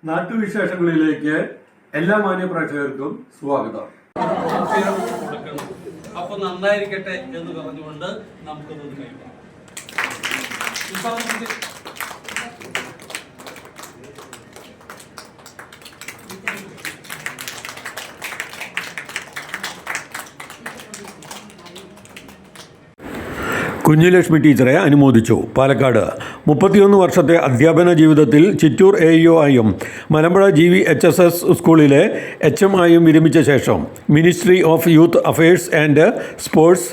നാട്ടുവിശേഷങ്ങളിലേക്ക് എല്ലാ മാന്യ പ്രേക്ഷകർക്കും സ്വാഗതം. അപ്പൊ നന്നായിരിക്കട്ടെ എന്ന് പറഞ്ഞുകൊണ്ട് നമുക്കൊന്ന് കഴിക്കാം. കുഞ്ഞുലക്ഷ്മി ടീച്ചറെ അനുമോദിച്ചു. പാലക്കാട് 31 വർഷത്തെ അധ്യാപന ജീവിതത്തിൽ ചിറ്റൂർ AEO ആയും മലമ്പുഴ GVHSS സ്കൂളിലെ HM ആയും വിരമിച്ച ശേഷം ministry of youth affairs and sports,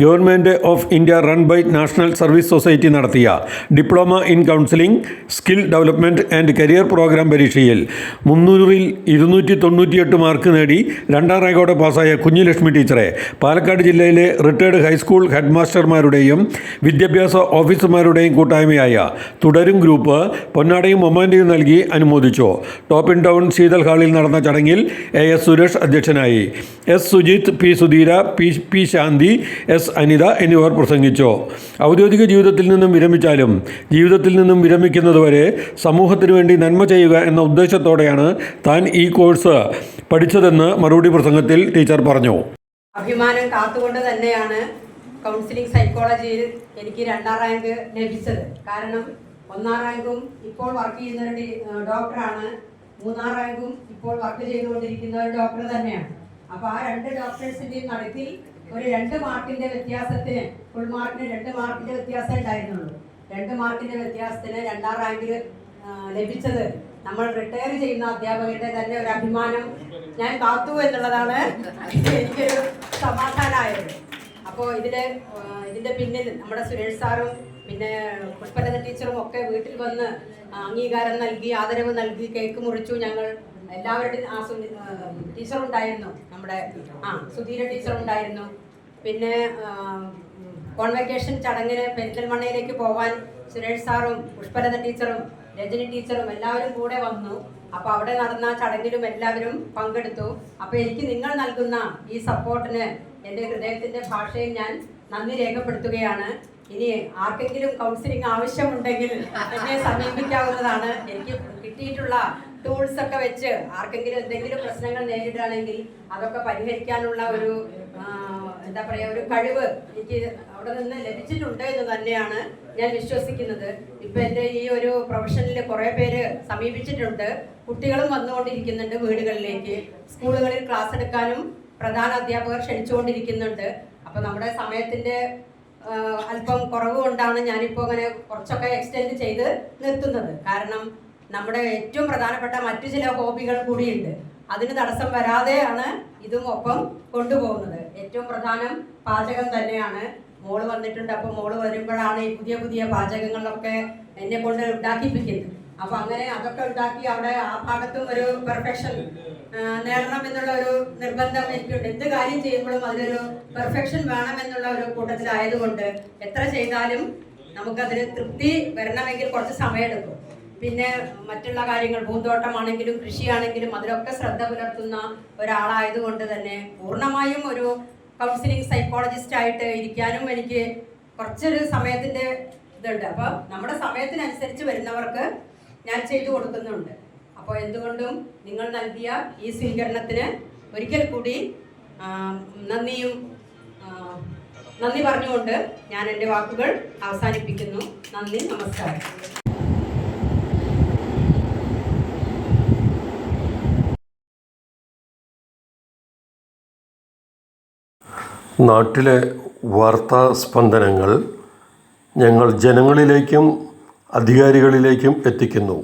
government of India run by national service society നടത്തിയ diploma in counselling, skill development and career programme പരീക്ഷയിൽ 300-ൽ 298 മാർക്ക് നേടി 2ാം റാങ്കോടെ പാസ്സായ കുഞ്ഞുലക്ഷ്മി ടീച്ചറെ പാലക്കാട് ജില്ലയിലെ റിട്ടയർഡ് ഹൈസ്കൂൾ ഹെഡ് മാസ്റ്റർമാരുടെയും വിദ്യാഭ്യാസ ഓഫീസർമാരുടെയും കൂട്ടായ്മയായ തുടരും ഗ്രൂപ്പ് പൊന്നാടയും മൊമാൻ്റെയും നൽകി അനുമോദിച്ചു. ടോപ്പ് ഇൻ ടൗൺ ശീതൽ ഹാളിൽ നടന്ന ചടങ്ങിൽ AS സുരേഷ് അധ്യക്ഷനായി. S Sujith, P Sudheera, P ശാന്തി, S അനിത എന്നിവർ പ്രസംഗിച്ചു. ഔദ്യോഗിക ജീവിതത്തിൽ നിന്നും വിരമിച്ചാലും ജീവിതത്തിൽ നിന്നും വിരമിക്കുന്നതുവരെ സമൂഹത്തിനു വേണ്ടി നന്മ ചെയ്യുക എന്ന ഉദ്ദേശത്തോടെയാണ് താൻ ഈ കോഴ്സ് പഠിച്ചതെന്ന് മറുപടി പ്രസംഗത്തിൽ ടീച്ചർ പറഞ്ഞു. അഭിമാനം കാത്തുകൊണ്ട് തന്നെയാണ് കൗൺസിലിംഗ് സൈക്കോളജിയിൽ എനിക്ക് 2ാം റാങ്ക് ലഭിച്ചത്. കാരണം 1ാം റാങ്കും ഇപ്പോൾ വർക്ക് ചെയ്യുന്ന ഒരു ഡോക്ടറാണ്, 3ാം റാങ്കും ഇപ്പോൾ വർക്ക് ചെയ്തുകൊണ്ടിരിക്കുന്ന ഒരു ഡോക്ടർ തന്നെയാണ്. അപ്പോൾ ആ 2 ഡോക്ടേഴ്സിൻ്റെയും നടുക്കിൽ ഒരു 2 മാർക്കിൻ്റെ വ്യത്യാസത്തിന്, ഫുൾ മാർക്കിന് 2 മാർക്കിൻ്റെ വ്യത്യാസം ഉണ്ടായിരുന്നുള്ളൂ. 2 മാർക്കിൻ്റെ വ്യത്യാസത്തിന് 2ാം റാങ്ക് ലഭിച്ചത് നമ്മൾ റിട്ടയർ ചെയ്യുന്ന അധ്യാപകരുടെ തന്നെ ഒരു അഭിമാനം ഞാൻ കാത്തു എന്നുള്ളതാണ് എനിക്കൊരു സമാധാനമായത്. അപ്പോൾ ഇതിൻ്റെ പിന്നിൽ നമ്മുടെ സുരേഷ് സാറും പിന്നെ പുഷ്പലത ടീച്ചറും ഒക്കെ വീട്ടിൽ വന്ന് അംഗീകാരം നൽകി, ആദരവ് നൽകി, കേക്ക് മുറിച്ചു. ഞങ്ങൾ എല്ലാവരുടെയും ടീച്ചറുണ്ടായിരുന്നു, നമ്മുടെ സുധീര ടീച്ചറുണ്ടായിരുന്നു. പിന്നെ കോൺവെക്കേഷൻ ചടങ്ങിന് പെരിന്തൽമണ്ണയിലേക്ക് പോകാൻ സുരേഷ് സാറും പുഷ്പലത ടീച്ചറും രജനി ടീച്ചറും എല്ലാവരും കൂടെ വന്നു. അപ്പോൾ അവിടെ നടന്ന ചടങ്ങിലും എല്ലാവരും പങ്കെടുത്തു. അപ്പോൾ എനിക്ക് നിങ്ങൾ നൽകുന്ന ഈ സപ്പോർട്ടിന് എൻ്റെ ഹൃദയത്തിൻ്റെ ഭാഷയിൽ ഞാൻ നന്ദി രേഖപ്പെടുത്തുകയാണ്. ഇനി ആർക്കെങ്കിലും കൗൺസിലിംഗ് ആവശ്യമുണ്ടെങ്കിൽ എന്നെ സമീപിക്കാവുന്നതാണ്. എനിക്ക് കിട്ടിയിട്ടുള്ള ടൂൾസ് ഒക്കെ വെച്ച് ആർക്കെങ്കിലും എന്തെങ്കിലും പ്രശ്നങ്ങൾ നേരിടുകയാണെങ്കിൽ അതൊക്കെ പരിഹരിക്കാനുള്ള ഒരു എന്താ പറയുക, ഒരു കഴിവ് എനിക്ക് അവിടെ നിന്ന് ലഭിച്ചിട്ടുണ്ട് എന്ന് തന്നെയാണ് ഞാൻ വിശ്വസിക്കുന്നത്. ഇപ്പം എൻ്റെ ഈ ഒരു പ്രൊഫഷനിൽ കുറേ പേര് സമീപിച്ചിട്ടുണ്ട്. കുട്ടികളും വന്നുകൊണ്ടിരിക്കുന്നുണ്ട് വീടുകളിലേക്ക്. സ്കൂളുകളിൽ ക്ലാസ് എടുക്കാനും പ്രധാന അധ്യാപകർ ക്ഷണിച്ചുകൊണ്ടിരിക്കുന്നുണ്ട്. അപ്പോൾ നമ്മുടെ സമയത്തിൻ്റെ അല്പം കുറവ് കൊണ്ടാണ് ഞാനിപ്പോൾ അങ്ങനെ കുറച്ചൊക്കെ എക്സ്റ്റെൻഡ് ചെയ്ത് നിർത്തുന്നത്. കാരണം നമ്മുടെ ഏറ്റവും പ്രധാനപ്പെട്ട മറ്റു ചില ഹോബികൾ കൂടിയുണ്ട്. അതിന് തടസ്സം വരാതെയാണ് ഇതും ഒപ്പം കൊണ്ടുപോകുന്നത്. ഏറ്റവും പ്രധാനം പാചകം തന്നെയാണ്. മോള് വന്നിട്ടുണ്ട്. അപ്പോൾ മോള് വരുമ്പോഴാണ് ഈ പുതിയ പുതിയ പാചകങ്ങളൊക്കെ എന്നെ കൊണ്ട് ഉണ്ടാക്കിപ്പിക്കുന്നത്. അപ്പോൾ അങ്ങനെ അതൊക്കെ ഉണ്ടാക്കി അവിടെ ആ ഭാഗത്തും ഒരു പെർഫെക്ഷൻ നേടണം എന്നുള്ള ഒരു നിർബന്ധം എനിക്കുണ്ട്. എന്ത് കാര്യം ചെയ്യുമ്പോഴും അതിലൊരു പെർഫെക്ഷൻ വേണം എന്നുള്ള ഒരു കൂട്ടത്തിലായതുകൊണ്ട് എത്ര ചെയ്താലും നമുക്കതിന് തൃപ്തി വരണമെങ്കിൽ കുറച്ച് സമയമെടുക്കും. പിന്നെ മറ്റുള്ള കാര്യങ്ങൾ, പൂന്തോട്ടമാണെങ്കിലും കൃഷിയാണെങ്കിലും അതിലൊക്കെ ശ്രദ്ധ പുലർത്തുന്ന ഒരാളായതുകൊണ്ട് തന്നെ പൂർണ്ണമായും ഒരു കൗൺസിലിംഗ് സൈക്കോളജിസ്റ്റ് ആയിട്ട് ഇരിക്കാനും എനിക്ക് കുറച്ചൊരു സമയത്തിൻ്റെ ഇതുണ്ട്. അപ്പോൾ നമ്മുടെ സമയത്തിനനുസരിച്ച് വരുന്നവർക്ക് ഞാൻ ചെയ്തു കൊടുക്കുന്നുണ്ട്. അപ്പോൾ എന്തുകൊണ്ടും നിങ്ങൾ നൽകിയ ഈ സ്വീകരണത്തിന് ഒരിക്കൽ കൂടി നന്ദി പറഞ്ഞുകൊണ്ട് ഞാൻ എൻ്റെ വാക്കുകൾ അവസാനിപ്പിക്കുന്നു. നന്ദി, നമസ്കാരം. നാട്ടിലെ വാർത്താ സ്പന്ദനങ്ങൾ ഞങ്ങൾ ജനങ്ങളിലേക്കും അധികാരികളിലേക്കും എത്തിക്കുന്നു.